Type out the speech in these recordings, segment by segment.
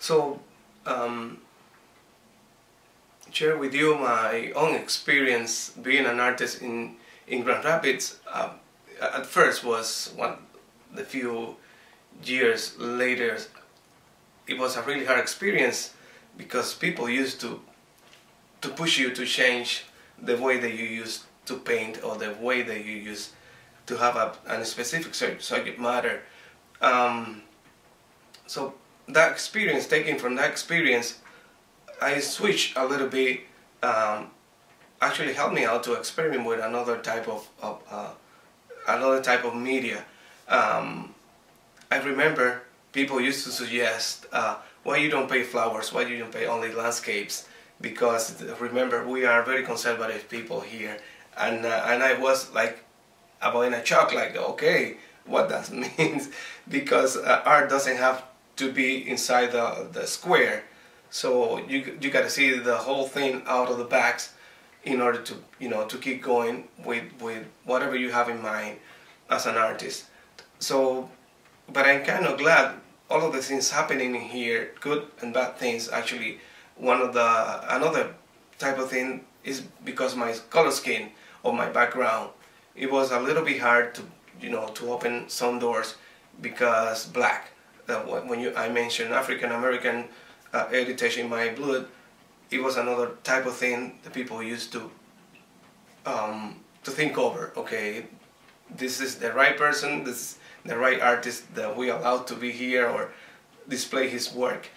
So, share with you my own experience being an artist in Grand Rapids. At first was the few years later, it was a really hard experience because people used to push you to change the way that you used to paint or the way that you used to have a specific subject matter. So that experience, taken from that experience, I switched a little bit. Actually helped me out to experiment with another type of media. I remember people used to suggest, why you don't paint flowers, why you don't paint only landscapes, because remember, we are very conservative people here, and I was like about in a shock, like, okay, what that means, because art doesn't have to be inside the square, so you got to see the whole thing out of the box in order to, to keep going with whatever you have in mind as an artist. So, but I'm kind of glad all of the things happening in here, good and bad things. Actually, another type of thing is because my color scheme or my background, it was a little bit hard to, to open some doors because black. When I mentioned African American heritage in my blood, it was another type of thing that people used to think over. Okay, this is the right person, this is the right artist that we allowed to be here or display his work.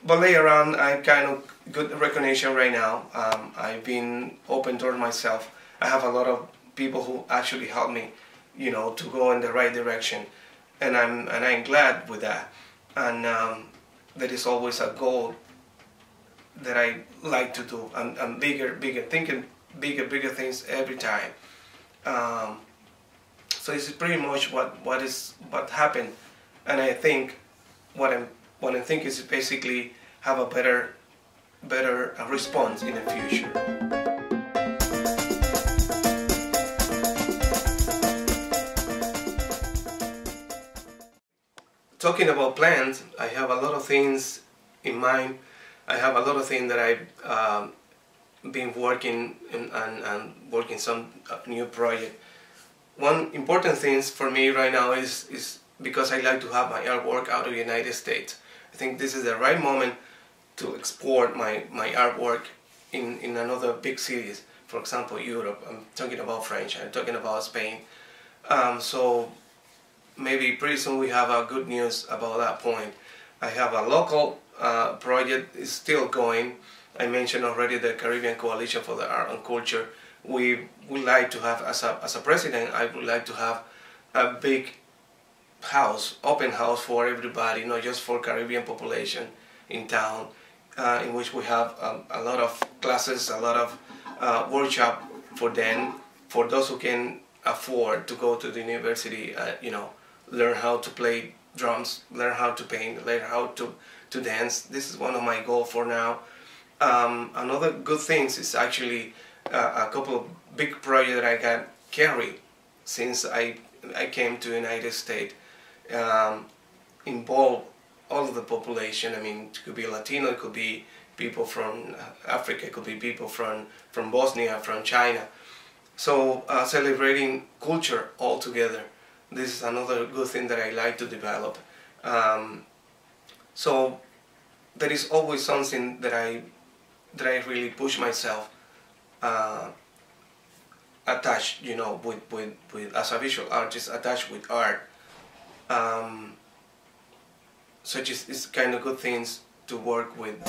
But later on, I kind of good recognition right now. I've been open toward myself. I have a lot of people who actually help me, to go in the right direction, and I'm glad with that. And there is always a goal that I like to do, and bigger, thinking bigger things every time. So this is pretty much what happened, and I think what I think is basically have a better response in the future. Talking about plans, I have a lot of things in mind. I have a lot of things that I've been working and working some new project. One important thing for me right now is because I like to have my artwork out of the United States. I think this is the right moment to export my artwork in another big cities. For example, Europe. I'm talking about French. I'm talking about Spain. So maybe pretty soon we have good news about that point. I have a local project is still going. I mentioned already the Caribbean Coalition for the Art and Culture. We would like to have, as a president, I would like to have a big house, open house for everybody, not just for Caribbean population in town, in which we have a lot of classes, a lot of workshop for them, for those who can afford to go to the university, learn how to play drums, learn how to paint, learn how to dance. This is one of my goals for now. Another good thing is actually a couple of big projects that I got carried since I came to the United States. Involve all of the population. I mean, it could be Latino, it could be people from Africa, it could be people from Bosnia, from China. So celebrating culture all together. This is another good thing that I like to develop. So there is always something that I really push myself attached, with as a visual artist, attached with art. Such is kind of good things to work with